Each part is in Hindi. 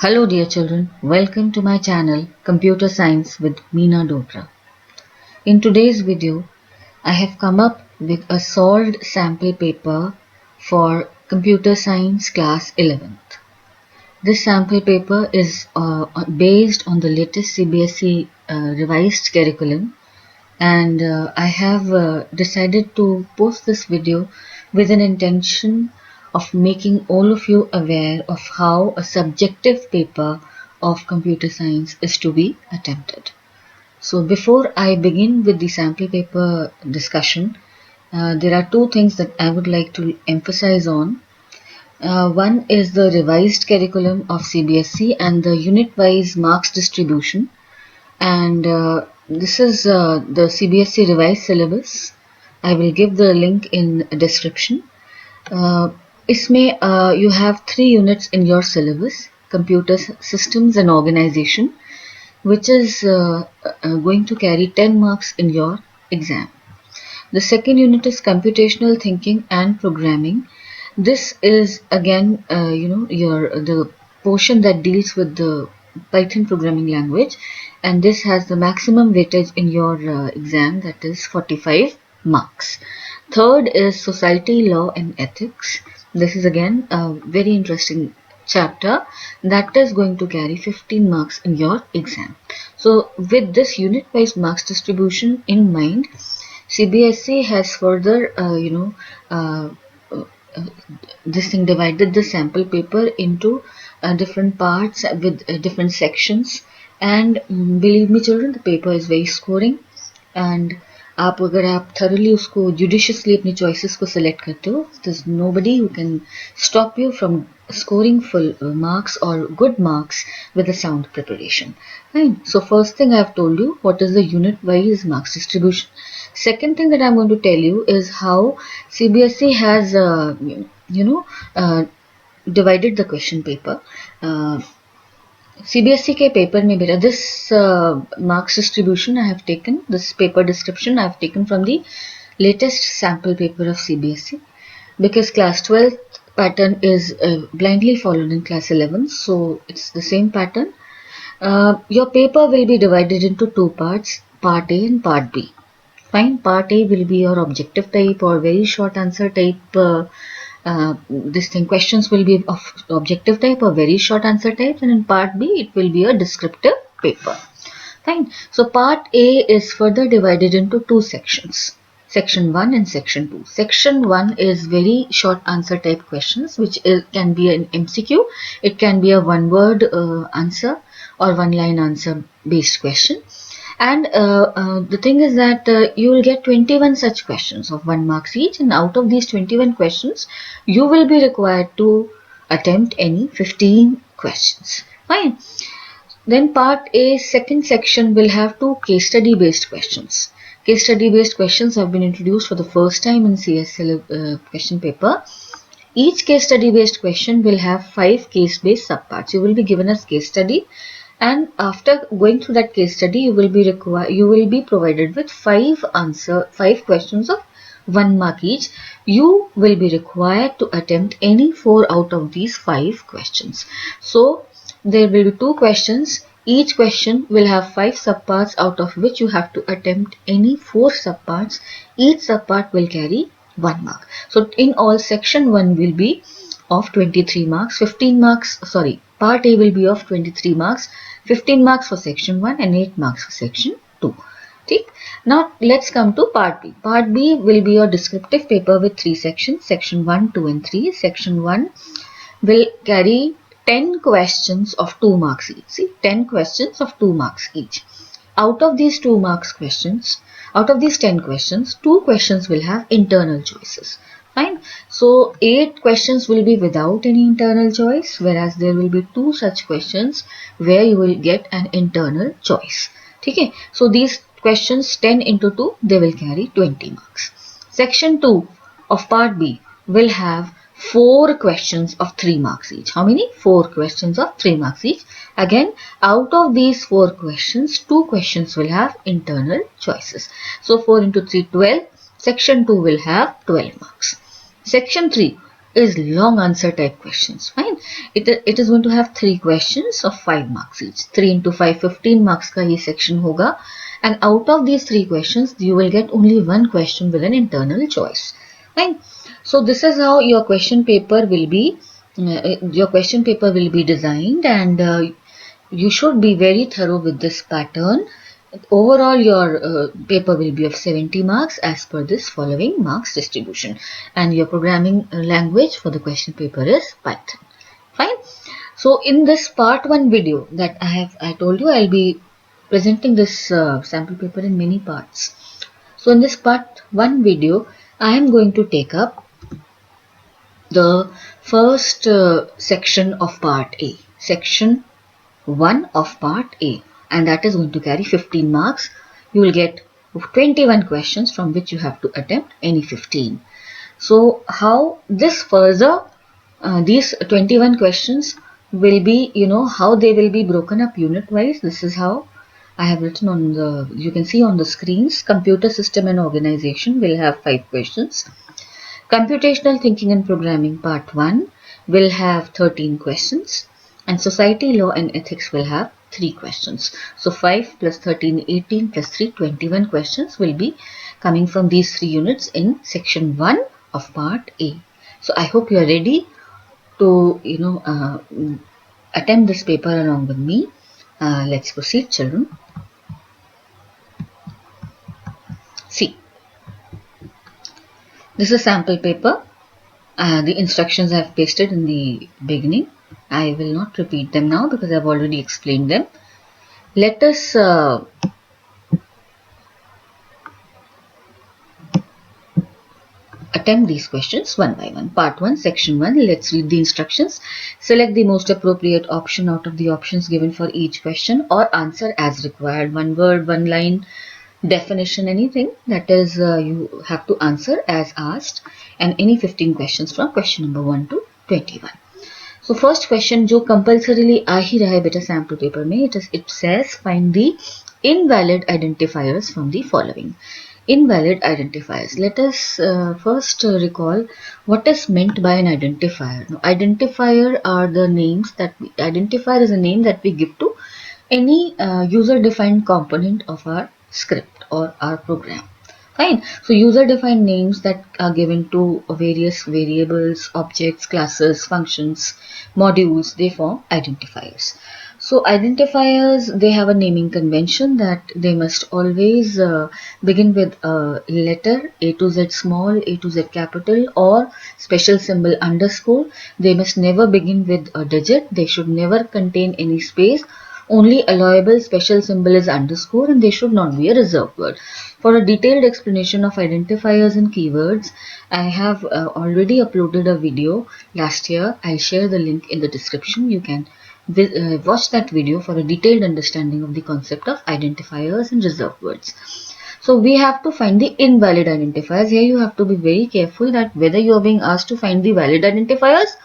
Hello dear children, welcome to my channel Computer Science with Meena Dotra. In today's video, I have come up with a solved sample paper for Computer Science class 11th. This sample paper is based on the latest CBSE revised curriculum, and I have decided to post this video with an intention of making all of you aware of how a subjective paper of computer science is to be attempted. So before I begin with the sample paper discussion, there are two things that I would like to emphasize on. One is the revised curriculum of CBSE and the unit-wise marks distribution, and this is the CBSE revised syllabus. I will give the link in description. इसमें you have 3 units in your syllabus: computer systems and organization, which is going to carry 10 marks in your exam. The second unit is computational thinking and programming. This is again the portion that deals with the Python programming language, and this has the maximum weightage in your exam, that is 45 marks. Third is society, law and ethics. This is again a very interesting chapter that is going to carry 15 marks in your exam. So with this unit wise marks distribution in mind, CBSE has further this thing divided the sample paper into different parts with different sections, and believe me children, the paper is very scoring, and अगर आप thoroughly उसको judiciously अपनी choices को select करते हो, there's nobody who can stop you from scoring full marks or good marks with a sound preparation. Fine. So first thing I've told you what is the unit wise marks distribution. Second thing that I'm going to tell you is how CBSE has divided the question paper. CBSE के पेपर में बेटा this marks distribution I have taken, this paper description I have taken from the latest sample paper of CBSE, because class 12th pattern is blindly followed in class 11, so it's the same pattern. Your paper will be divided into two parts, part A and part B. Fine. Part A will be your objective type or very short answer type. Questions will be of objective type or very short answer type, and in part B it will be a descriptive paper. Fine. So part A is further divided into two sections, section 1 and section 2. Section 1 is very short answer type questions, which can be an MCQ, it can be a one word answer or one line answer based question. And the thing is that you will get 21 such questions of 1 marks each, and out of these 21 questions you will be required to attempt any 15 questions. Fine. Then part A, second section, will have two case study based questions. Case study based questions have been introduced for the first time in CSL question paper. Each case study based question will have 5 case based subparts. You will be given a case study, and after going through that case study you will be provided with 5 questions of 1 mark each. You will be required to attempt any 4 out of these 5 questions. So there will be 2 questions. Each question will have 5 subparts, out of which you have to attempt any 4 subparts. Each subpart will carry 1 mark. So in all, section 1 will be of 23 marks, 15 marks, part A will be of 23 marks, 15 marks for section 1 and 8 marks for section 2. Okay? Now let's come to part B. Part B will be your descriptive paper with 3 sections, section 1, 2 and 3. Section 1 will carry 10 questions of 2 marks each. See, 10 questions of 2 marks each. Out of these 10 questions, 2 questions will have internal choices. Fine. So 8 questions will be without any internal choice, whereas there will be 2 such questions where you will get an internal choice. Okay. So these questions 10 into 2, they will carry 20 marks. Section 2 of part B will have 4 questions of 3 marks each. How many? 4 questions of 3 marks each. Again, out of these 4 questions, 2 questions will have internal choices. So 4 into 3, 12. Section 2 will have 12 marks. Section 3 is long answer type questions. Fine. It is going to have 3 questions of 5 marks each. 3 into 5, 15 marks का ये section होगा. And out of these 3 questions, you will get only one question with an internal choice. Fine. So this is how your question paper will be. Designed, and you should be very thorough with this pattern. Overall, your paper will be of 70 marks as per this following marks distribution, and your programming language for the question paper is Python. Fine. So in this part 1 video that I told you I'll be presenting this sample paper in many parts. So in this part 1 video, I am going to take up the first section of part A, section 1 of part A, and that is going to carry 15 marks. You will get 21 questions from which you have to attempt any 15. So how this further, these 21 questions will be, how they will be broken up unit wise. This is how I have written on the, you can see on the screens. Computer system and organization will have 5 questions. Computational thinking and programming part 1 will have 13 questions. And society, law and ethics will have 3 questions. So 5 plus 13, 18 plus 3, 21 questions will be coming from these 3 units in section 1 of part A. So I hope you are ready to, attempt this paper along with me. Let's proceed, children. See, this is sample paper. The instructions I have pasted in the beginning. I will not repeat them now because I have already explained them. Let us attempt these questions one by one. Part 1, section 1. Let's read the instructions. Select the most appropriate option out of the options given for each question or answer as required. One word, one line, definition, anything that is you have to answer as asked, and any 15 questions from question number 1 to 21. So first question जो compulsorily आ ही रहा है बेटा sample paper में, it says find the invalid identifiers from the following. Invalid identifiers. Let us first recall what is meant by an identifier. Now, identifier are the names that identifier is a name that we give to any user-defined component of our script or our program. Fine. So user-defined names that are given to various variables, objects, classes, functions, modules, they form identifiers. So identifiers, they have a naming convention that they must always begin with a letter A to Z small, A to Z capital, or special symbol underscore. They must never begin with a digit. They should never contain any space. Only allowable special symbol is underscore, and they should not be a reserved word. For a detailed explanation of identifiers and keywords, I have already uploaded a video last year. I'll share the link in the description. You can watch that video for a detailed understanding of the concept of identifiers and reserved words. So we have to find the invalid identifiers. Here you have to be very careful that whether you are being asked to find the valid identifiers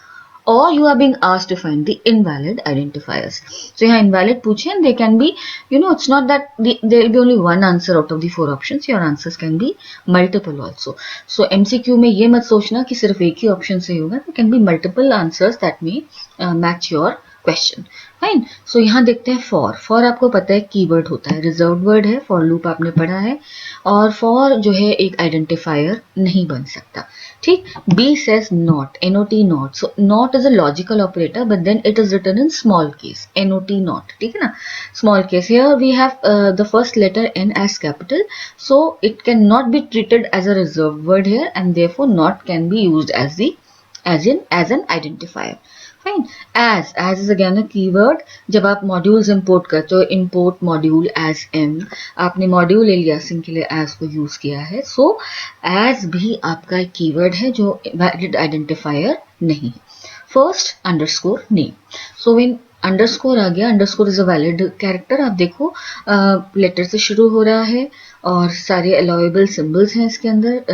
or you are being asked to find the invalid identifiers. So here invalid पूछे, and they can be, it's not that there will be only one answer out of the 4 options. Your answers can be multiple also. So MCQ में ये मत सोचना कि सिर्फ एक ही option सही होगा. There can be multiple answers that may match your question. Fine. So यहाँ देखते हैं फॉर आपको पता है कीवर्ड होता है, रिजर्व वर्ड है, फॉर लूप आपने पढ़ा है, और फॉर जो है एक आइडेंटिफायर नहीं बन सकता. ठीक. B says not, NOT not. So not is a logical operator but then it is written in small case, NOT not. ठीक है ना, small case. Here we have the first letter N as capital, so it can not be treated as a reserve word here and therefore not can be used as an identifier. Fine. As is again a keyword. जब आप मॉड्यूल्स इंपोर्ट करते हो, इंपोर्ट मॉड्यूल एज एम, आपने मॉड्यूल एलियासिंग के लिए एज को यूज किया है. सो एज भी आपका एक कीवर्ड है जो वैलिड आइडेंटिफायर नहीं है. First underscore name. So when underscore आ गया, underscore is a valid character. आप देखो लेटर से शुरू हो रहा है और सारे अलाउएबल सिंबल्स हैं इसके अंदर,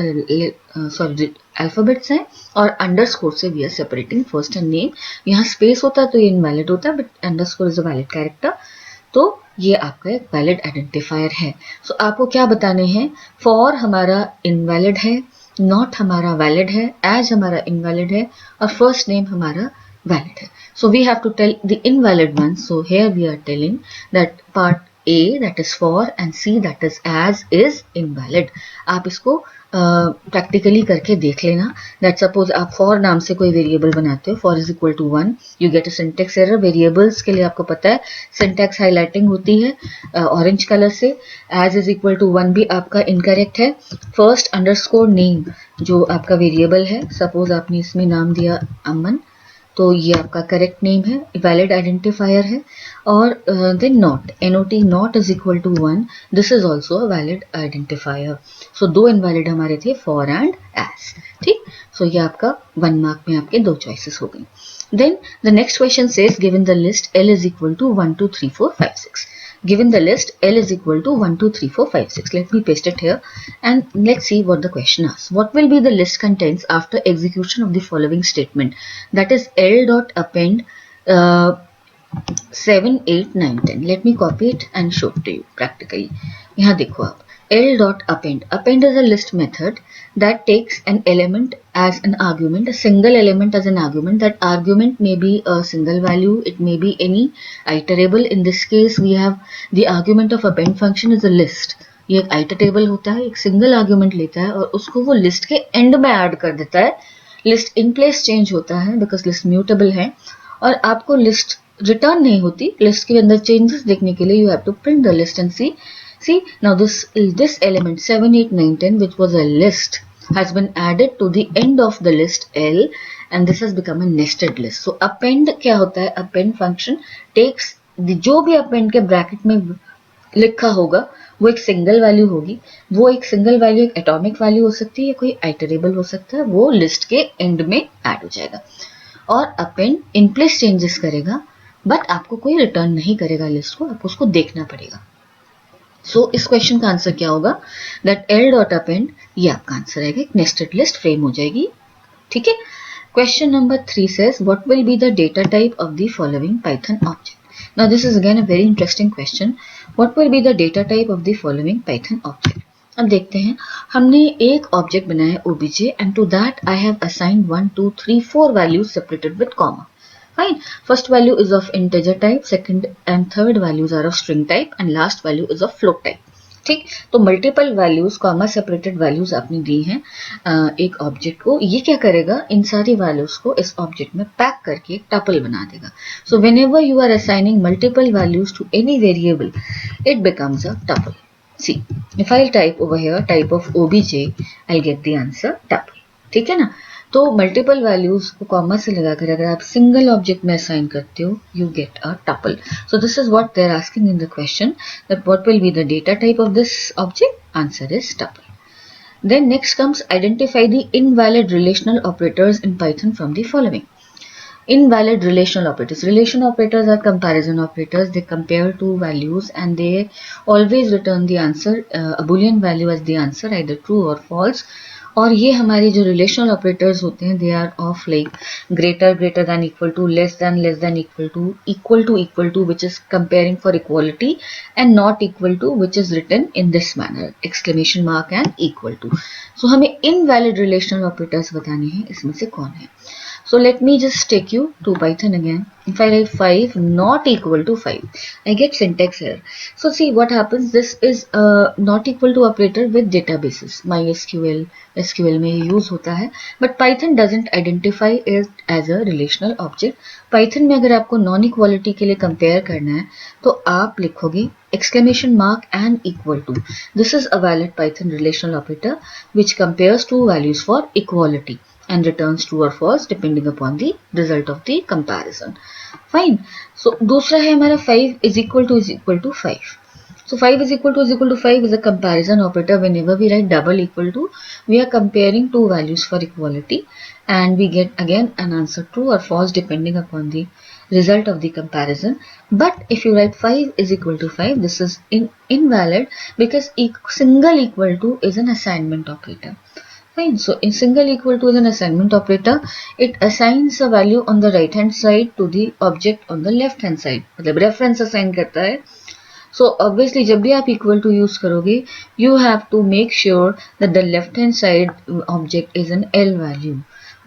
सॉरी अल्फाबेट्स हैं, और अंडरस्कोर से we are separating first and name. यहाँ स्पेस होता है तो ये इनवैलिड होता है, but underscore is a valid character, तो ये आपका एक वैलिड आइडेंटिफायर है. सो आपको क्या बताने हैं, फॉर हमारा इनवैलिड है, नॉट हमारा वैलिड है, एज हमारा इनवैलिड है और फर्स्ट नेम हमारा वैलिड है. So we have to tell the invalid ones. So here we are telling that part A, that is for, and C, that is as, is invalid. आप इसको प्रैक्टिकली करके देख लेना. दैट सपोज आप फॉर नाम से कोई वेरिएबल बनाते हो, for is equal to 1, you get a syntax error. Variables के लिए आपको पता है सिंटेक्स हाईलाइटिंग होती है ऑरेंज कलर से. एज इज इक्वल टू 1 भी आपका इनकरेक्ट है. फर्स्ट अंडरस्कोर नेम जो आपका वेरिएबल है, सपोज आपने इसमें नाम दिया अमन, तो ये आपका करेक्ट नेम है, वैलिड आइडेंटिफायर है. और then not, NOT, not is equal to 1, this is also a valid identifier. So दो इनवैलिड हमारे थे, फॉर एंड एज. ठीक, सो ये आपका 1 मार्क में आपके दो चॉइसेस हो गई. Then the next question says given the list L is equal to 1 2 3 4 5 6. Given the list L is equal to 1 2 3 4 5 6. Let me paste it here and let's see what the question asks. What will be the list contents after execution of the following statement? That is L dot append 7 8 9 10. Let me copy it and show it to you practically. यहाँ देखो आप, L dot append. Append is a list method that takes an element as an argument, a single element as an argument. That argument may be a single value, it may be any iterable. In this case we have the argument of append function is a list. ये एक iterable होता है, एक single argument लेता है और उसको वो list के end में add कर देता है. list in place change होता है because list mutable है और आपको list return नहीं होती. list के अंदर changes देखने के लिए you have to print the list and see now this element 7 8 9 10 which was a list has been added to the end of the list L and this has become a nested list. So append क्या होता है? append function takes जो भी append के ब्रैकेट में लिखा होगा वो एक सिंगल वैल्यू होगी. वो एक सिंगल वैल्यू एक एटॉमिक वैल्यू हो सकती है या कोई आइटरेबल हो सकता है. वो लिस्ट के एंड में ऐड हो जाएगा और append इन प्लेस चेंजेस करेगा बट आपको कोई रिटर्न नहीं करेगा लिस्ट को, आपको उसको देखना पड़ेगा. सो इस क्वेश्चन का आंसर क्या होगा? दैट L डॉट अपेंड, ये आपका आंसर आएगा, एक नेस्टेड लिस्ट फ्रेम हो जाएगी. ठीक है. Question number 3 says what will be the data type of the following Python object? Now this is again a very interesting question. What will be the data type of the following Python object? अब देखते हैं. हमने एक ऑब्जेक्ट बनाया है obj and to that I have assigned 1 2 3 4 values separated with comma. Fine. First value is of integer type, second and third values are of string type and last value is of float type. ठीक, तो multiple values comma separated values आपने दी हैं एक ऑब्जेक्ट को. ये क्या करेगा? इन सारी वैल्यूज को इस ऑब्जेक्ट में पैक करके एक टपल बना देगा. So whenever you are assigning multiple values to any variable it becomes a tuple. See if I type over here type of obj I get the answer tuple. ठीक है ना. तो मल्टीपल वैल्यूज को कॉमा से लगाकर अगर आप सिंगल ऑब्जेक्ट में असाइन करते हो you get a tuple. So this is what they are asking in the question, that what will be the data type of this object. Answer is tuple. Then next comes identify the invalid relational operators in Python from the following. Invalid relational operators. Relational operators are comparison operators. They compare two values and they always return the answer, a boolean value as the answer, either true or false. और ये हमारे जो रिलेशनल ऑपरेटर्स होते हैं they are of like greater greater than equal to, less than equal to which is comparing for equality and not equal to which is written in this manner, exclamation mark and equal to. So हमें इनवैलिड रिलेशनल ऑपरेटर्स बताने हैं, इसमें से कौन है. So let me just take you to Python again. If I write 5 not equal to 5, I get syntax error. So see what happens. This is a not equal to operator with databases. MySQL, SQL में use होता है, but Python doesn't identify it as a relational object. Python में अगर आपको non equality के लिए compare करना है, तो आप लिखोगे exclamation mark and equal to. This is a valid Python relational operator which compares two values for equality and returns true or false depending upon the result of the comparison. Fine. So दूसरा है हमारा 5 is equal to 5. So 5 is equal to 5 is a comparison operator. Whenever we write double equal to, we are comparing two values for equality and we get again an answer true or false depending upon the result of the comparison. But if you write 5 is equal to 5, this is invalid because single equal to is an assignment operator. Fine. So in single equal to is an assignment operator. It assigns a value on the right hand side to the object on the left hand side. मतलब reference assign करता है. सो ऑब्वियसली जब भी आप इक्वल टू यूज करोगे you have to make sure that the left hand side object is an L value.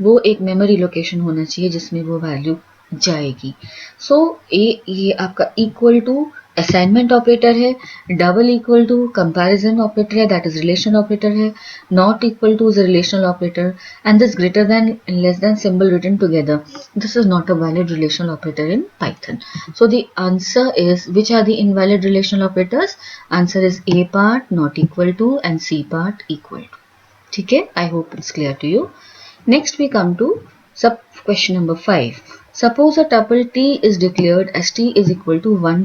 वो एक मेमोरी लोकेशन होना चाहिए जिसमें वो वैल्यू जाएगी. सो ये आपका इक्वल टू असाइनमेंट ऑपरेटर है, double equal to comparison operator है, दैट इज रिलेशन ऑपरेटर है, not equal to is relational operator, and this greater than less than symbol written together, this is not a valid relational operator in Python. So the answer is, which are the invalid relational operators? Answer is A part not equal to and C part equal to. ठीक है, I hope it's clear to you. Next we come to sub question number 5. Suppose a tuple T is declared as T is equal to 1,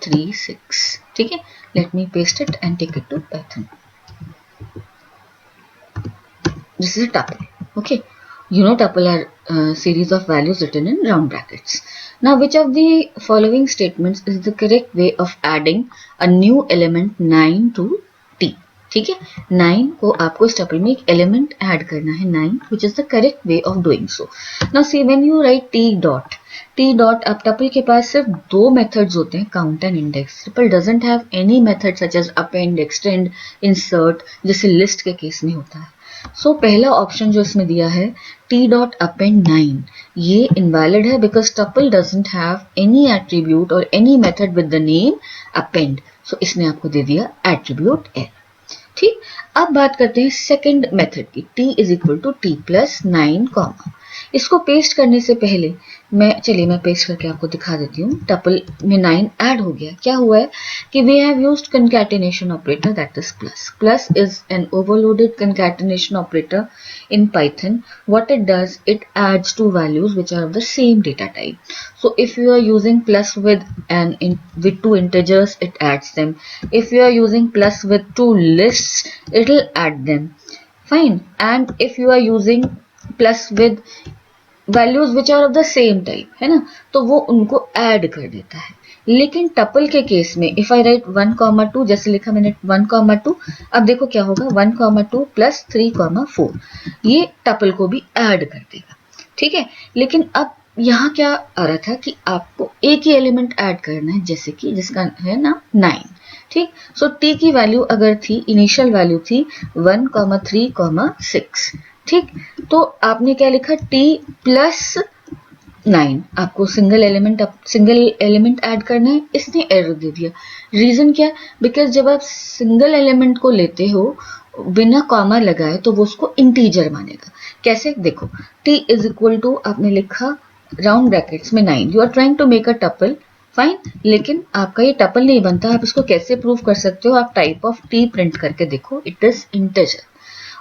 3, 6. ठीक है, let me paste it and take it to Python. This is a tuple. Okay, you know tuple are series of values written in round brackets. Now which of the following statements is the correct way of adding a new element 9 to T? ठीक है, 9 को आपको इस टपल में एक एलिमेंट ऐड करना है 9, which is the correct way of doing so. Now see when you write T dot, अब टपल के पास सिर्फ दो मेथड्स होते हैं, count and index. Tuple doesn't have any method such as append, extend, insert, जैसे लिस्ट के केस में होता है. सो पहला ऑप्शन जो इसमें दिया है T डॉट अपेंड 9, ये इनवैलिड है because tuple doesn't have any attribute और any method with the name append. So इसने आपको दे दिया एट्रीब्यूट एल. ठीक, अब बात करते हैं सेकंड मेथड की, T is equal to T plus 9 comma. इसको पेस्ट करने से पहले चलिए मैं पेस्ट करके आपको दिखा देती हूँ. टपल में 9 ऐड हो गया. क्या हुआ है कि we have used concatenation operator that is plus. Plus is an overloaded concatenation operator in Python. What it does, it adds two values which are of the same data type. So if you are using plus with with two integers, it adds them. If you are using plus with two lists, it will add them. Fine. And if you are using plus with values which are of the same type, है ना, तो वो उनको add कर देता है. लेकिन टपल के केस में इफ आई राइट 1,2, जैसे लिखा मैंने 1,2, अब देखो क्या होगा 1,2 प्लस 3,4, ये टपल को भी ऐड कर देगा. ठीक है, लेकिन अब यहाँ क्या आ रहा था कि आपको एक ही एलिमेंट ऐड करना है, जैसे कि जिसका है ना 9. ठीक, सो टी की वैल्यू अगर थी, इनिशियल वैल्यू थी 1,3,6. ठीक, तो आपने क्या लिखा T प्लस 9, आपको सिंगल एलिमेंट ऐड करना है. इसने एरर दे दिया. रीजन क्या? बिकॉज जब आप सिंगल एलिमेंट को लेते हो बिना कॉमा लगाए तो वो उसको इंटीजर मानेगा. कैसे? देखो, T इज इक्वल टू आपने लिखा राउंड ब्रैकेट्स में 9. You are trying to make a tuple, fine, लेकिन आपका ये टपल नहीं बनता. आप इसको कैसे प्रूव कर सकते हो? आप टाइप ऑफ T प्रिंट करके देखो, it is integer.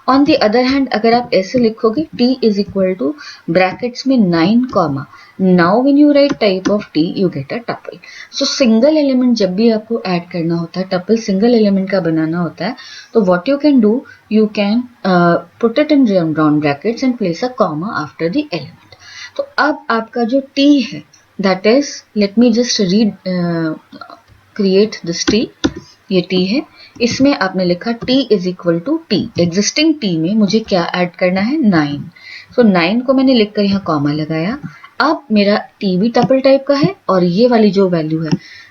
On the other hand अगर आप ऐसे लिखोगे T is equal to brackets में 9 comma, now when you right type of T you get a tuple. So single element जब भी आपको ऐड करना होता है, टपल सिंगल एलिमेंट का बनाना होता है, तो what you can do, you can put it in round brackets and place a comma after the element. तो अब आपका जो T है that is, let me just read create this T. ये T है, इसमें आपने लिखा T is equal to T. Existing T में मुझे क्या ऐड करना है? 9. सो 9 को मैंने लिखकर यहाँ कॉमा लगाया. अब मेरा T भी टपल टाइप का है और ये वाली जो वैल्यू है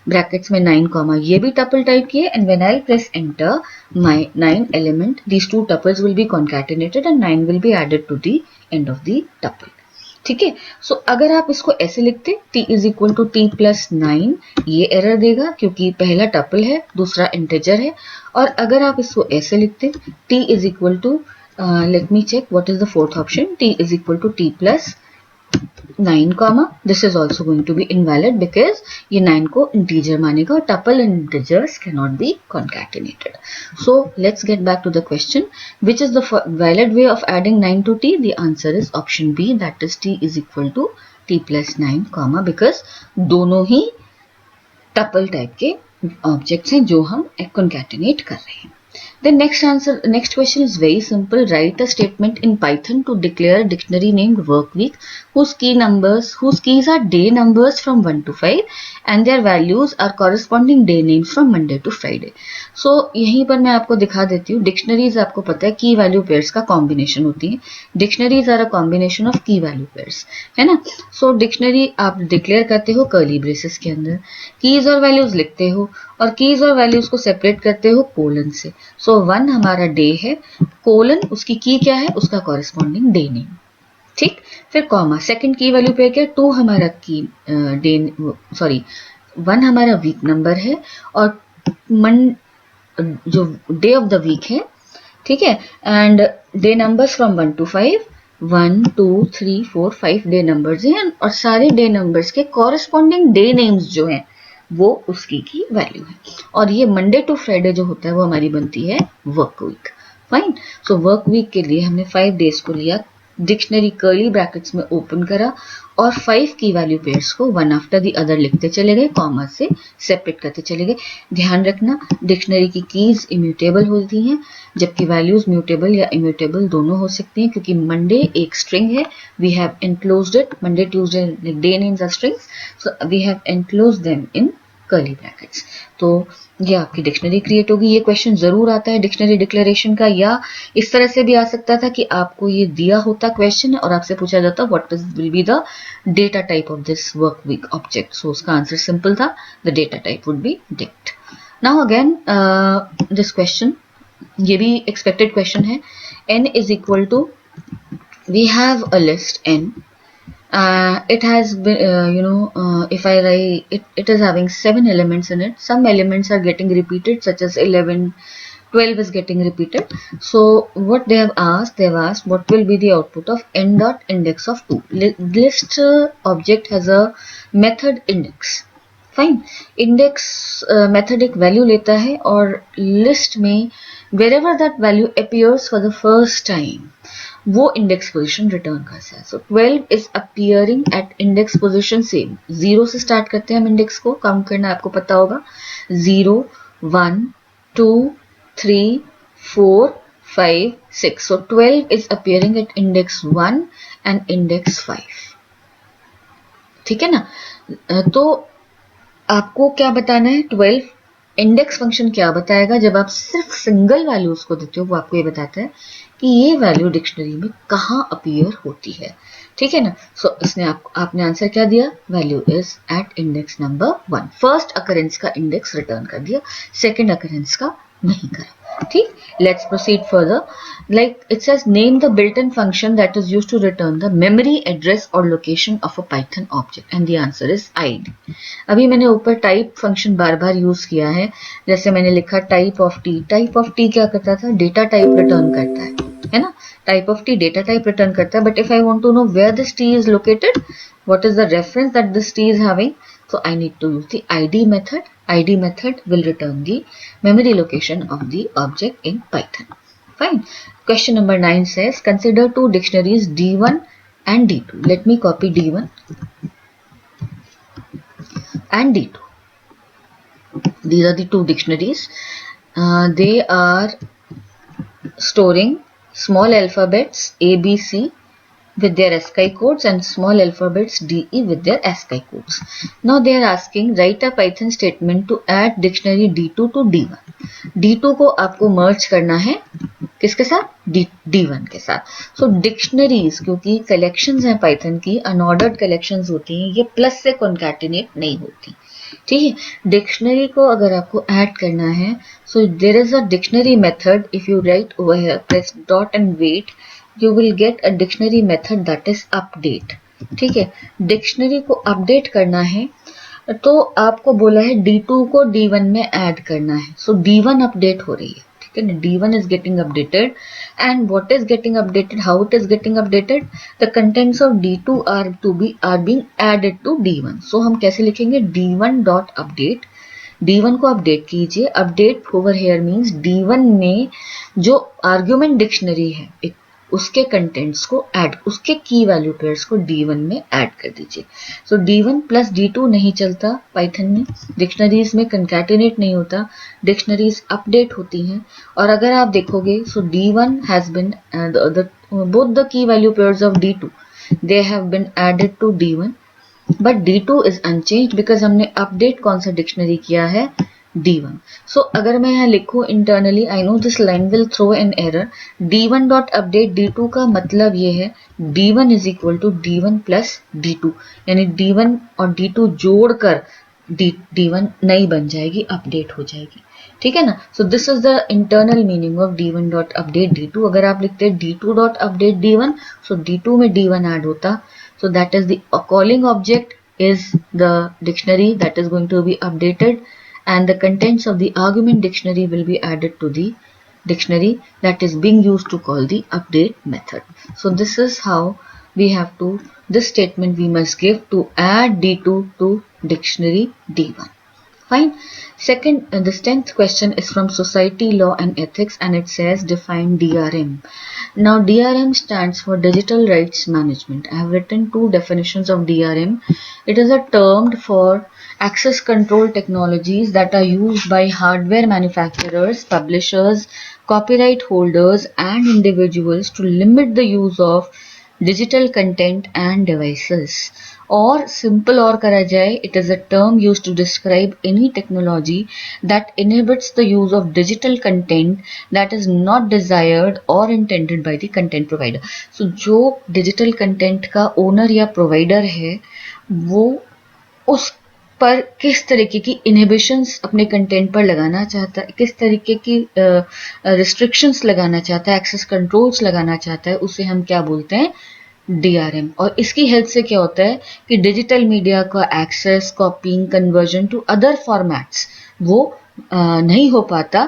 ब्रैकेट्स में 9 कॉमा, ये भी टपल टाइप की है. And when I press enter, my 9 element, these two tuples will be concatenated and 9 will be added to the end of the tuple. ठीक है, सो अगर आप इसको ऐसे लिखते T is equal to T plus 9, ये एरर देगा क्योंकि पहला टपल है, दूसरा इंटीजर है. और अगर आप इसको ऐसे लिखते T is equal to, let me check what is the fourth option, T is equal to T plus 9 comma, this is also going to be invalid because ये 9 को इंटीजर मानेगा और tuple and integers can not be concatenated. So let's get back to the question, which is the valid way of adding 9 to T? The answer is option B, that is T is equal to T plus 9 comma, because दोनों ही टपल टाइप के ऑब्जेक्ट्स हैं जो हम कॉन्कैटिनेट कर रहे हैं. Then next question is very simple. Write a statement in Python to declare a dictionary named workweek whose keys are day numbers from 1 to 5 and their values are corresponding day names from Monday to Friday. So यहीं पर मैं आपको दिखा देती हूँ. डिक्शनरीज आपको पता है की वैल्यू पेयर्स का कॉम्बिनेशन होती है. Dictionaries are a combination of key value pairs, है ना. सो डिक्शनरी आप डिक्लेयर करते हो कर्ली ब्रेसेस के अंदर, कीज और वैल्यूज लिखते हो और कीज और वैल्यूज को सेपरेट करते हो कोलन से. सो 1 हमारा डे है, कोलन उसकी की क्या है, उसका कॉरेस्पॉन्डिंग डे नेम. ठीक, फिर कॉमा, सेकंड की वैल्यू पे क्या, 2 हमारा की डे, सॉरी 1 हमारा वीक नंबर है और जो डे ऑफ द वीक है, ठीक है. And day numbers from 1 to 5, 1 2 3 4 5 day numbers हैं और सारे डे नंबर्स के कॉरेस्पॉन्डिंग डे नेम्स जो हैं वो उसकी की वैल्यू है. और ये मंडे टू फ्राइडे जो होता है वो हमारी बनती है work week. Fine. So work week के लिए हमने 5 डेज को लिया, डिक्शनरी कर्ली ब्रैकेट्स में ओपन करा और 5 की वैल्यू पेयर्स को वन आफ्टर द अदर लिखते चले गए, कॉमा से सेपरेट करते चले गए. ध्यान रखना डिक्शनरी की कीज इम्यूटेबल होती हैं जबकि वैल्यूज म्यूटेबल या इम्यूटेबल दोनों हो सकती हैं क्योंकि मंडे एक स्ट्रिंग है. We have enclosed it, Monday Tuesday day names are strings, so we have enclosed them in curly brackets. तो ये आपकी डिक्शनरी क्रिएट होगी. ये क्वेश्चन जरूर आता है डिक्शनरी डिक्लेरेशन का, या इस तरह से भी आ सकता था कि आपको ये दिया होता क्वेश्चन और आपसे पूछा जाता what will be the data type of this work week object. So उसका आंसर सिंपल था, the data type would be dict. Now again this question, ये भी एक्सपेक्टेड क्वेश्चन है. n is equal to, we have a list n. It has been, if I write it, it is having 7 elements in it. Some elements are getting repeated, such as 11, 12 is getting repeated. So what they have asked what will be the output of n dot index of 2. List object has a method index. Fine. Index method एक वैल्यू लेता है और लिस्ट में wherever that value appears for the first time वो इंडेक्स पोजीशन रिटर्न करता है. So 12 is appearing at index position same. 0 से स्टार्ट करते हैं हम इंडेक्स को काउंट करना, आपको पता होगा. 0 1 2 3 4 5 6. So 12 is appearing at index 1 and index 5. ठीक है ना. तो आपको क्या बताना है, 12 इंडेक्स फंक्शन क्या बताएगा जब आप सिर्फ सिंगल वैल्यूज को देते हो, वो आपको ये बताता है कि ये वैल्यू डिक्शनरी में कहाँ अपीयर होती है. ठीक है ना. सो इसने आपने आंसर क्या दिया, value is at index number 1. First occurrence का इंडेक्स रिटर्न कर दिया, सेकेंड अकरेंस का नहीं करा. ठीक. Let's proceed further. Like it says name the built-in function that is used to return the memory address or location of a Python object and the answer is id. अभी मैंने ऊपर टाइप फंक्शन बार बार यूज किया है. जैसे मैंने लिखा type of T. Type of T क्या करता था, डेटा टाइप रिटर्न करता है ना. Type of T data type return करता है. But if I want to know where this T is located, what is the reference that this T is having, so I need to use the id method. id method will return the memory location of the object in Python. Fine. Question number 9 says consider two dictionaries D1 and D2. Let me copy D1 and D2. These are the two dictionaries. They are storing small alphabets A, B, C with their ASCII codes and small alphabets DE with their ASCII codes. Now they are asking write a Python statement to add dictionary D2 to D1. D2 को आपको merge करना है किसके साथ, D1 के साथ. So dictionaries क्योंकि collections हैं Python की, unordered collections होती हैं, ये प्लस से concatenate नहीं होती. ठीक है. डिक्शनरी को अगर आपको ऐड करना है, so there is a dictionary method. If you write over here, press dot and wait, you will get a dictionary method that is update. ठीक है. डिक्शनरी को अपडेट करना है तो आपको बोला है D2 को D1 में ऐड करना है. सो D1 अपडेट हो रही है. ठीक है ना. D1 is getting updated and what is getting updated, how it is getting updated, the contents of D2 are being added to D1. so हम कैसे लिखेंगे, D1 dot update. D1 को अपडेट कीजिए. Update over here means D1 में जो आर्ग्यूमेंट डिक्शनरी है उसके कंटेंट्स को ऐड, उसके की वैल्यू पेयर्स को D1 में ऐड कर दीजिए। सो D1 प्लस D2 नहीं चलता पाइथन में, डिक्शनरीज में कंकैटिनेट नहीं होता, डिक्शनरीज अपडेट होती हैं। और अगर आप देखोगे सो D1 has been both the key value pairs of D2 they have been added to D1 but D2 is unchanged because हमने अपडेट कौन सा डिक्शनरी किया है, D1. So अगर मैं यहाँ लिखूँ internally, I know this line will throw an error. D1 dot update D2 का मतलब ये है D1 is equal to D1 plus D2, यानी D1 और D2 जोड़कर D1 नई बन जाएगी, अपडेट हो जाएगी, ठीक है ना। सो this is the internal meaning of D1 dot update D2। अगर आप लिखते हैं D2 डॉट अपडेट D1, सो D2 में D1 ऐड होता, so that is the calling object is the dictionary that is going to be updated, and the contents of the argument dictionary will be added to the dictionary that is being used to call the update method. So this is how we have to, this statement we must give to add D2 to dictionary D1. Fine. Second, this 10th question is from Society, Law and Ethics, and it says define DRM. Now DRM stands for Digital Rights Management. I have written two definitions of DRM. It is a term for access control technologies that are used by hardware manufacturers, publishers, copyright holders and individuals to limit the use of digital content and devices. और सिंपल और करा जाए, it is a term used to describe any technology that inhibits the use of digital content that is not desired or intended by the content provider. So जो digital content का owner या provider है वो उस पर किस तरीके की इनहिबिशंस अपने कंटेंट पर लगाना चाहता है, किस तरीके की रिस्ट्रिक्शंस लगाना चाहता है, एक्सेस कंट्रोल्स लगाना चाहता है, उसे हम क्या बोलते हैं, DRM। और इसकी हेल्प से क्या होता है कि डिजिटल मीडिया का access, copying, conversion to other formats वो नहीं हो पाता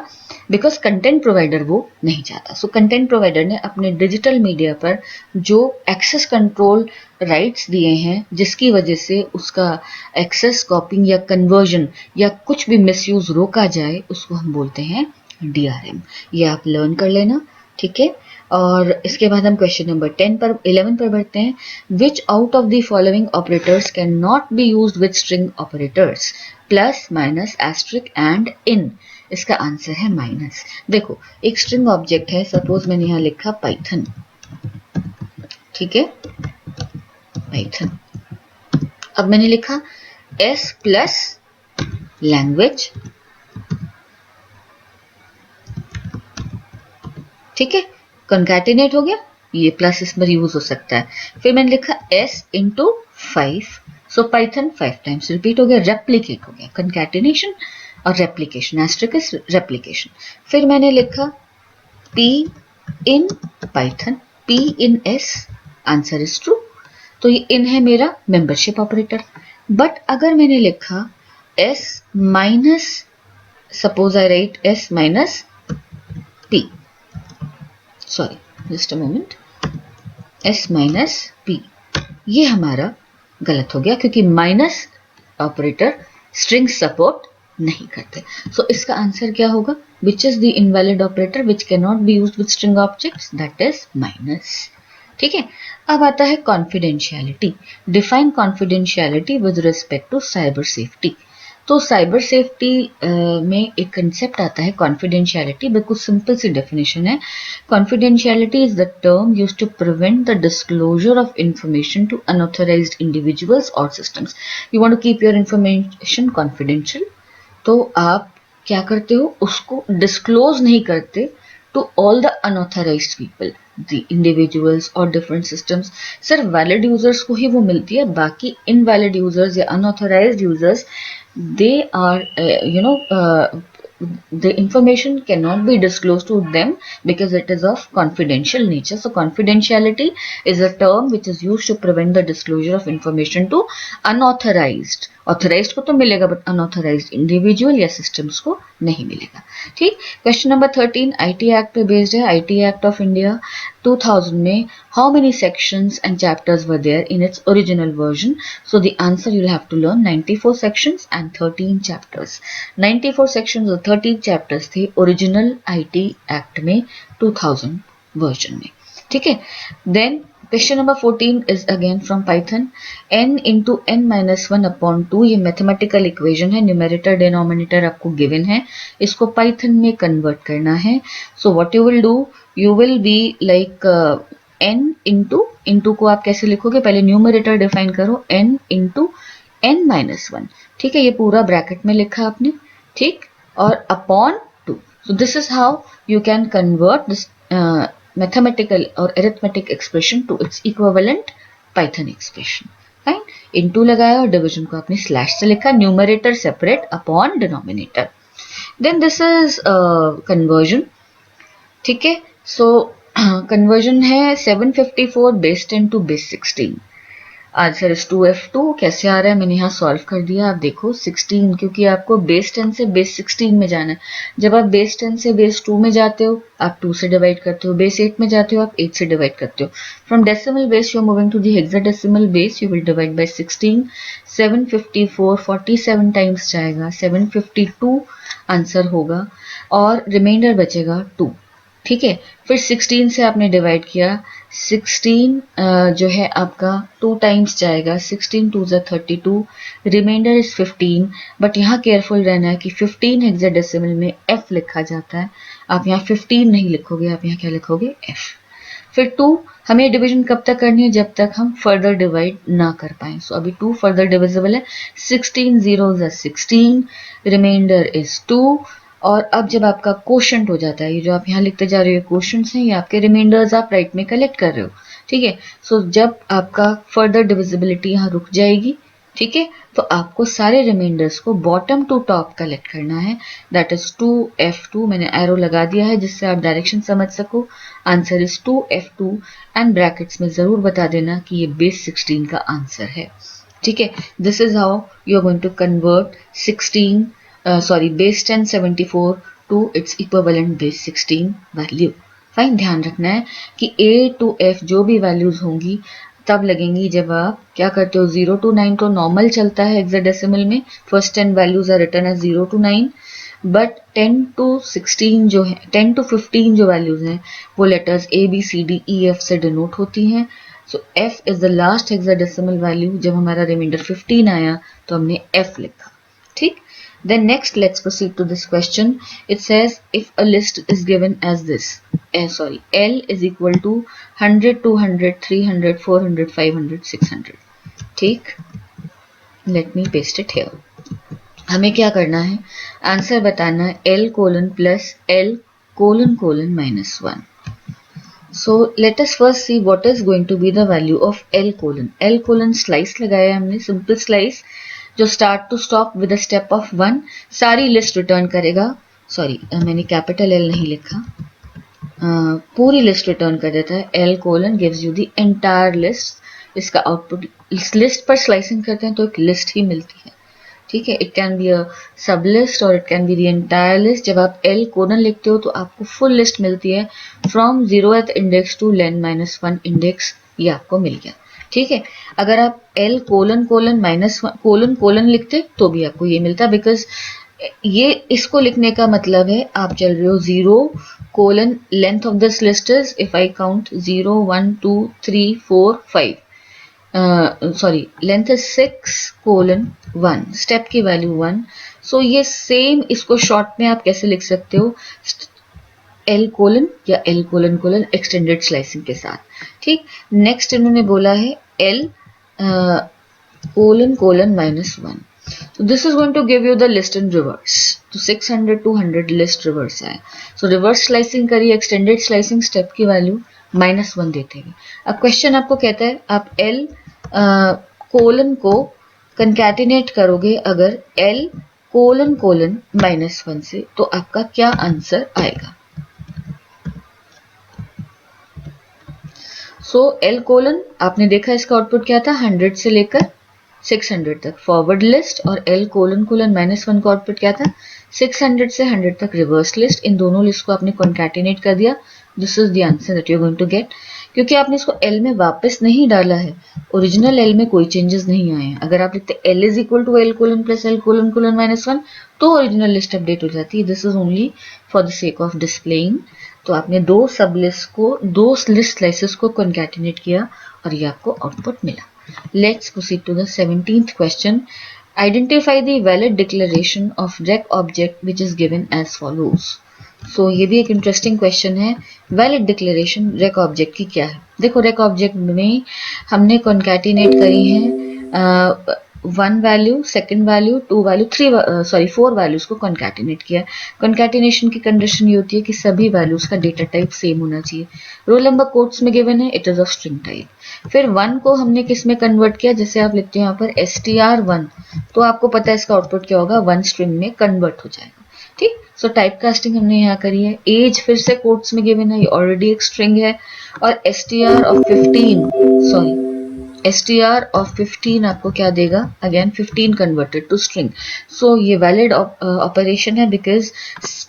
बिकॉज कंटेंट प्रोवाइडर वो नहीं चाहता। सो कंटेंट प्रोवाइडर ने अपने डिजिटल मीडिया पर जो एक्सेस कंट्रोल राइट्स दिए हैं जिसकी वजह से उसका एक्सेस, कॉपिंग या कन्वर्जन या कुछ भी मिसयूज रोका जाए, उसको हम बोलते हैं DRM। ये आप लर्न कर लेना, ठीक है। और इसके बाद हम क्वेश्चन नंबर 11 पर बढ़ते हैं। Which out of the following operators can not be used with string operators, plus, minus, asterisk and in. इसका आंसर है माइनस। देखो एक स्ट्रिंग ऑब्जेक्ट है, सपोज मैंने यहां लिखा पाइथन, ठीक है, पाइथन। अब मैंने लिखा s प्लस लैंग्वेज, ठीक है, कंकैटिनेट हो गया, ये प्लस इसमें यूज हो सकता है। फिर मैंने लिखा s इंटू 5, सो पाइथन 5 टाइम्स रिपीट हो गया, रेप्लीकेट हो गया, कंकैटिनेशन और रेप्लीकेशन, एस्ट्रिक रेप्लीकेशन। फिर मैंने लिखा p in Python, p in s, answer is true. तो ये इन है मेरा मेंबरशिप ऑपरेटर। बट अगर मैंने लिखा s minus, suppose I right s minus p, sorry just a moment, s minus p, ये हमारा गलत हो गया क्योंकि माइनस ऑपरेटर स्ट्रिंग सपोर्ट नहीं करते। सो इसका आंसर क्या होगा, which is the invalid operator which can not be used with string objects, that is minus, ठीक है। अब आता है confidentiality. Define confidentiality with respect to cyber safety. तो साइबर सेफ्टी में एक कंसेप्ट आता है कॉन्फिडेंशियलिटी, बिल्कुल सिंपल सी डेफिनेशन है। Confidentiality is the term used to prevent the disclosure of information to unauthorized individuals और systems. You want to keep your information confidential, तो आप क्या करते हो, उसको डिस्क्लोज नहीं करते to all the unauthorised people, the individuals और डिफरेंट सिस्टम्स। सिर्फ वैलिड यूजर्स को ही वो मिलती है, बाकी इनवैलिड यूजर्स या unauthorised users, they are the information cannot be disclosed to them because it is of confidential nature. So confidentiality is a term which is used to prevent the disclosure of information to unauthorized, authorized को तो मिलेगा बट unauthorized individual या systems को नहीं मिलेगा, ठीक। क्वेश्चन नंबर 13 IT एक्ट पे बेस्ड है। IT एक्ट ऑफ इंडिया 2000 में how many sections and chapters were there in its original version? So the answer you'll have to learn 94 sections and 13 chapters. 94 sections और 13 chapters थे ओरिजिनल IT एक्ट में 2000 वर्जन में। ठीक है। Then question number 14 is again from Python. n into n minus one upon two, ये मैथमेटिकल इक्वेशन है, न्यूमेरेटर डिनोमिनेटर आपको गिवन है, इसको पाइथन में कन्वर्ट करना है। So what you will do, you will be like n into को आप कैसे लिखोगे, पहले न्यूमेरेटर डिफाइन करो, n into n minus one, ठीक है, ये पूरा ब्रैकेट में लिखा आपने, ठीक, और upon two. So this is how you can convert this mathematical or arithmetic expression to its equivalent Python expression. Fine. Into लगाया और डिविजन को आपने स्लैश से लिखा, numerator separate upon denominator. Then this is conversion. ठीक है. So conversion है 754 base 10 to base 16. Answer is 2f2. कैसे आ रहा है, मैंने यहाँ सॉल्व कर दिया, आप देखो 16, क्योंकि आपको बेस 10 से बेस 16 में जाना है। जब आप बेस 10 से बेस 2 में जाते हो आप 2 से डिवाइड करते हो, बेस 8 में जाते हो आप 8 से डिवाइड करते हो। From decimal base you are moving to the hexadecimal base, you will divide by 16। 754 47 times जाएगा, 752 आंसर होगा, और रिमाइंडर बचेगा 2, ठीक है। फिर 16 से आपने डिवाइड किया, 16 जो है आपका 2 टाइम्स जाएगा, 16 2 ज़ा 32, रिमाइंडर इज 15। बट यहाँ केयरफुल रहना है कि 15 हेक्साडेसिमल में f लिखा जाता है, आप यहाँ 15 नहीं लिखोगे, आप यहाँ क्या लिखोगे, f। फिर 2, हमें डिवीजन कब तक करनी है, जब तक हम फर्दर डिवाइड ना कर पाए। सो अभी 2 फर्दर डिविजिबल है, 16 0 ज़ा 16, रिमाइंडर इज 2। और अब जब आपका क्वोशंट हो जाता है, ये जो आप यहाँ लिखते जा रहे हो क्वोशंट्स हैं, ये आपके रिमाइंडर्स आप राइट में कलेक्ट कर रहे हो, ठीक है। सो जब आपका फर्दर डिविजिबिलिटी यहाँ रुक जाएगी, ठीक है, तो आपको सारे रिमाइंडर्स को बॉटम टू टॉप कलेक्ट करना है, दैट इज 2f2। मैंने एरो लगा दिया है जिससे आप डायरेक्शन समझ सको। Answer is 2f2 and brackets में जरूर बता देना कि ये बेस 16 का आंसर है, ठीक है। This is how you are going to convert 16 base 10 74 to its equivalent base 16 value. Fine, ध्यान रखना है कि a to f जो भी वैल्यूज होंगी तब लगेंगी जब आप क्या करते हो, 0 to 9 तो नॉर्मल चलता है हेक्साडेसिमल में, first 10 values are written as 0 to 9, but 10 to 16 जो है, 10 to 15 जो वैल्यूज हैं वो letters a b c d e f से डिनोट होती हैं। सो f is the last hexadecimal value. जब हमारा रिमाइंडर 15 आया तो हमने f लिखा, ठीक। Then next let's proceed to this question. It says if a list is given as this, L is equal to 100, 200, 300, 400, 500, 600. ठीक, let me paste it here. हमें क्या करना है, आंसर बताना है L colon plus L colon colon minus 1. So let us first see what is going to be the value of L colon. L colon slice लगाया हमने, simple slice जो start to stop with a step of 1 सारी लिस्ट रिटर्न करेगा। सॉरी, मैंने कैपिटल L नहीं लिखा, पूरी लिस्ट रिटर्न कर देता है। L colon gives you the entire list. इसका आउटपुट, इस लिस्ट पर स्लाइसिंग करते हैं तो एक लिस्ट ही मिलती है, ठीक है। इट कैन बी अ सब लिस्ट और it can be the entire list. जब आप L कोलन लिखते हो तो आपको फुल लिस्ट मिलती है from 0th index to len -1 index, ये आपको मिल गया, ठीक है। अगर आप L colon colon minus colon colon लिखते तो भी आपको ये मिलता, बिकॉज ये इसको लिखने का मतलब है आप चल रहे हो 0 colon length of this list is, if I count 0 1 2 3 4 5, sorry length is 6 colon 1, step की वैल्यू 1। सो ये सेम, इसको शॉर्ट में आप कैसे लिख सकते हो, L कोलन या L colon colon extended slicing के साथ, ठीक। नेक्स्ट इन्होंने बोला है L कोलन कोलन माइनस 1, तो this is going to give you the list in reverse. तो 600 200 लिस्ट रिवर्स है, सो रिवर्स स्लाइसिंग करिए, एक्सटेंडेड स्लाइसिंग स्टेप की वैल्यू -1 देते हैं। अब क्वेश्चन आपको कहता है आप L कोलन को कंकैटिनेट करोगे अगर L कोलन कोलन -1 से, तो आपका क्या आंसर आएगा। सो L कोलन आपने देखा इसका आउटपुट क्या था, 100 से लेकर 600 तक फॉरवर्ड लिस्ट, और L कोलन कोलन -1 का आउटपुट क्या था, 600 से 100 तक रिवर्स लिस्ट। इन दोनों लिस्ट को आपने कॉन्कैटिनेट कर दिया, this is the answer that you are going to get. क्योंकि आपने इसको L में वापस नहीं डाला है, ओरिजिनल L में कोई चेंजेस नहीं आए हैं। अगर आप लिखते L is equal to L colon plus L colon colon -1 तो ओरिजिनल लिस्ट अपडेट हो जाती है। This is only for the sake of displaying तो आपने दो सब लिस्ट को, दो लिस्ट स्लाइसेस को कॉन्कैटिनेट किया और ये आपको आउटपुट मिला. Let's proceed to the 17th question. Identify the valid declaration of rec object which is given as follows. So ये भी एक इंटरेस्टिंग क्वेश्चन है. वैलिड डिक्लेरेशन रेक ऑब्जेक्ट की क्या है? देखो, रेक ऑब्जेक्ट में हमने कॉन्कैटिनेट करी है one value, second value, two value, four values को कॉन्कैटिनेट किया. कॉन्कैटिनेशन की कंडीशन ये होती है कि सभी वैल्यूज का डेटा टाइप सेम होना चाहिए. रोल नंबर कोट्स में गिवन है, it is of string type. फिर वन को हमने किस में कन्वर्ट किया? जैसे आप लिखते हैं यहाँ पर str1, तो आपको पता है इसका आउटपुट क्या होगा, वन स्ट्रिंग में कन्वर्ट हो जाएगा. ठीक, सो टाइप कास्टिंग हमने यहाँ करी है. एज फिर से कोट्स में गिवन है, ये ऑलरेडी एक स्ट्रिंग है. और str ऑफ 15 आपको क्या देगा? Again 15 converted to string. So ये वैलिड ऑपरेशन है बिकॉज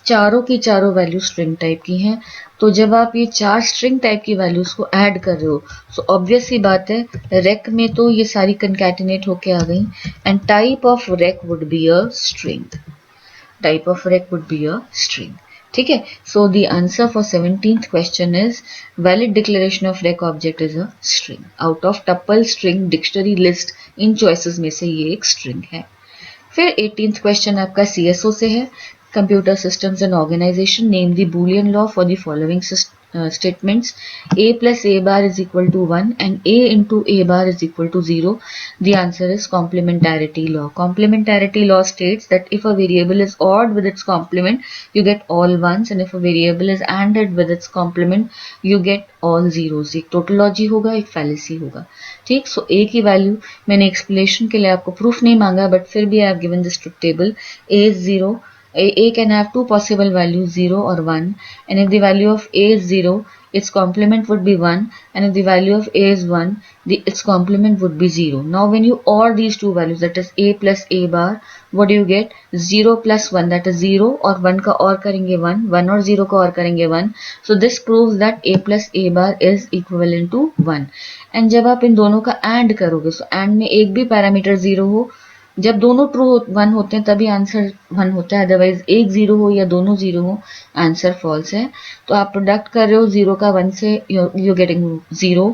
चारों की चारों वैल्यू स्ट्रिंग टाइप की हैं. तो जब आप ये चार स्ट्रिंग टाइप की वैल्यूज को ऐड कर रहे हो, सो ऑब्वियस ही बात है रेक में तो ये सारी कंकैटिनेट होके आ गई. And type of rec would be a string. Type of rec would be a string. ठीक है. So the answer for 17th question is valid declaration of rec object is a string. Out of tuple, string, dictionary, list, in choices में से ये एक स्ट्रिंग है. फिर 18th क्वेश्चन आपका CSO से है. Computer systems and organisation, name the Boolean law for the following statements. A plus A bar is equal to 1 and A into A bar is equal to 0. The answer is complementarity law. Complementarity law states that if a variable is odd with its complement, you get all ones, and if a variable is ANDed with its complement, you get all zeros. एक टोटोलॉजी होगा, एक फैलेसी होगा. ठीक. सो A की वैल्यू मैंने एक्सप्लेनेशन के लिए आपको प्रूफ नहीं मांगा, बट फिर भी I have given this truth table. A is 0. A can have two possible values, 0 or 1, and if the value of A is 0, its complement would be 1, and if the value of A is 1, its complement would be 0. Now when you OR these two values, that is A plus A bar, what do you get? 0 plus 1, that is 0, और 1 का OR करेंगे 1, 1 और 0 का OR करेंगे 1. So this proves that A plus A bar is equivalent to 1. And जब आप इन दोनों का AND करोगे, so AND में एक भी पैरामीटर 0 हो, जब दोनों ट्रू 1 होते हैं तभी आंसर 1 होता है. अदरवाइज एक 0 हो या दोनों 0 हो, आंसर फॉल्स है. तो आप प्रोडक्ट कर रहे हो 0 का 1 से, यू गेटिंग 0,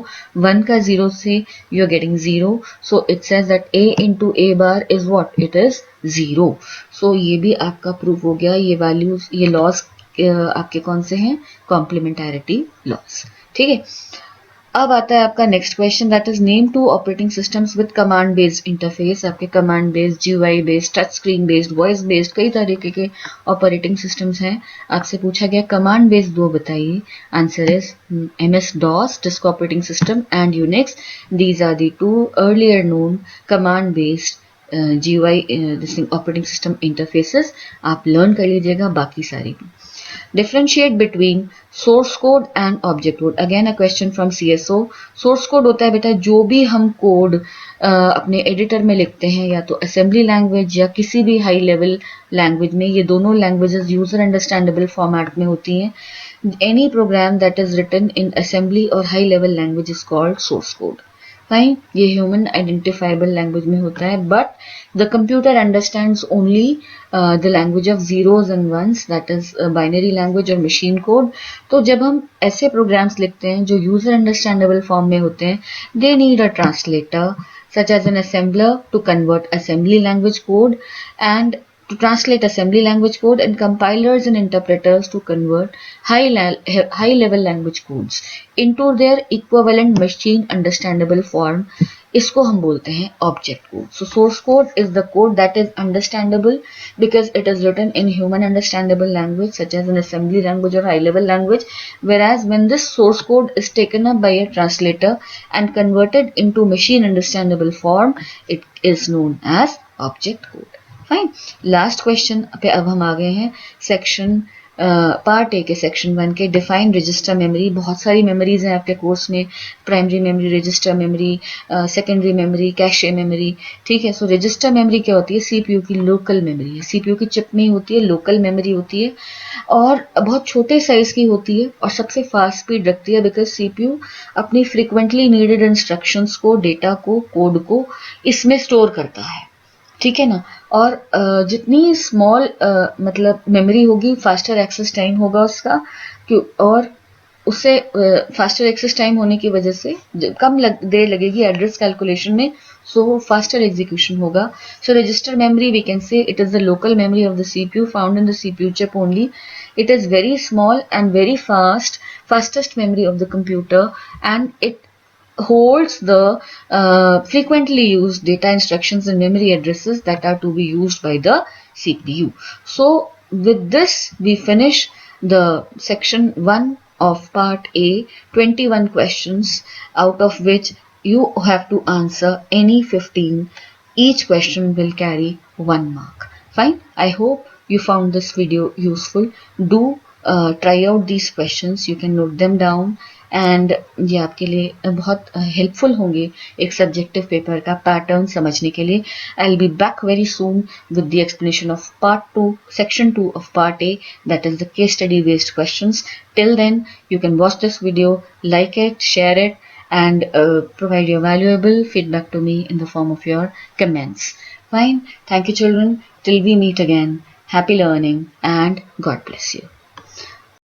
1 का 0 से you getting 0. So it says that A into A bar is what? It is 0. सो ये भी आपका प्रूफ हो गया. ये वैल्यूज, ये लॉस आपके कौन से हैं? Complementarity laws. ठीक है. अब आता है आपका next question, that is name two operating systems with command based interface. आपके command based, GUI based, touch screen based, voice based, कई तरीके के ऑपरेटिंग सिस्टम्स हैं. आपसे पूछा गया कमांड बेस्ड दो बताइए. Answer is MS-DOS, disk operating system, and Unix. These are the two earlier known command based GUI operating system interfaces. आप लर्न कर लीजिएगा बाकी सारी भी. Differentiate between source code and object code. Again a question from CSO. Source code होता है बेटा जो भी हम कोड अपने एडिटर में लिखते हैं, या तो असेंबली लैंग्वेज या किसी भी हाई लेवल लैंग्वेज में. ये दोनों लैंग्वेजेस यूजर अंडरस्टैंडेबल फॉर्मेट में होती हैं. Any program that is written in assembly और high level language is called source code. Fine. ये ह्यूमन आइडेंटिफाइबल लैंग्वेज में होता है, but the computer understands only the language of zeros and ones, that is binary language और मशीन कोड. तो जब हम ऐसे प्रोग्राम्स लिखते हैं जो यूजर अंडरस्टैंडेबल फॉर्म में होते हैं, they need a translator such as an assembler to convert assembly language code, and to translate assembly language code, and compilers and interpreters to convert high level language codes into their equivalent machine understandable form. इसको हम बोलते हैं object code. So source code is the code that is understandable because it is written in human understandable language such as an assembly language or high level language, whereas when this source code is taken up by a translator and converted into machine understandable form, it is known as object code. Fine. Last question पे अब हम आ गए हैं सेक्शन पार्ट ए के सेक्शन 1 के. Define register memory. बहुत सारी मेमोरीज हैं आपके कोर्स में. Primary memory, register memory, secondary memory, cache memory. ठीक है. सो रजिस्टर मेमोरी क्या होती है? CPU की लोकल मेमोरी है. CPU की चिप में ही होती है, लोकल मेमोरी होती है, और बहुत छोटे साइज की होती है और सबसे फास्ट स्पीड रखती है बिकॉज CPU अपनी फ्रिक्वेंटली नीडेड इंस्ट्रक्शंस को, डेटा को, कोड को इसमें स्टोर करता है. ठीक है ना. और जितनी स्मॉल मतलब मेमोरी होगी, फास्टर एक्सेस टाइम होगा उसका, और उससे फास्टर एक्सेस टाइम होने की वजह से कम देर लगेगी एड्रेस कैलकुलेशन में, सो फास्टर एग्जीक्यूशन होगा. So register memory, we can say it is the local memory of the CPU found in the CPU chip only. It is very small and very fastest memory of the computer, and it holds the frequently used data instructions and memory addresses that are to be used by the CPU. So with this we finish the section 1 of part A, 21 questions, out of which you have to answer any 15. Each question will carry 1 mark. Fine. I hope you found this video useful. Do try out these questions. You can note them down. And ये आपके लिए बहुत हेल्पफुल होंगे एक सब्जेक्टिव पेपर का पैटर्न समझने के लिए. I will be back very soon with the explanation of part 2, section 2 of part A, that is the case study based questions. Till then, you can watch this video, like it, share it, and provide your valuable feedback to me in the form of your comments. Fine. Thank you, children. Till we meet again. Happy learning and God bless you.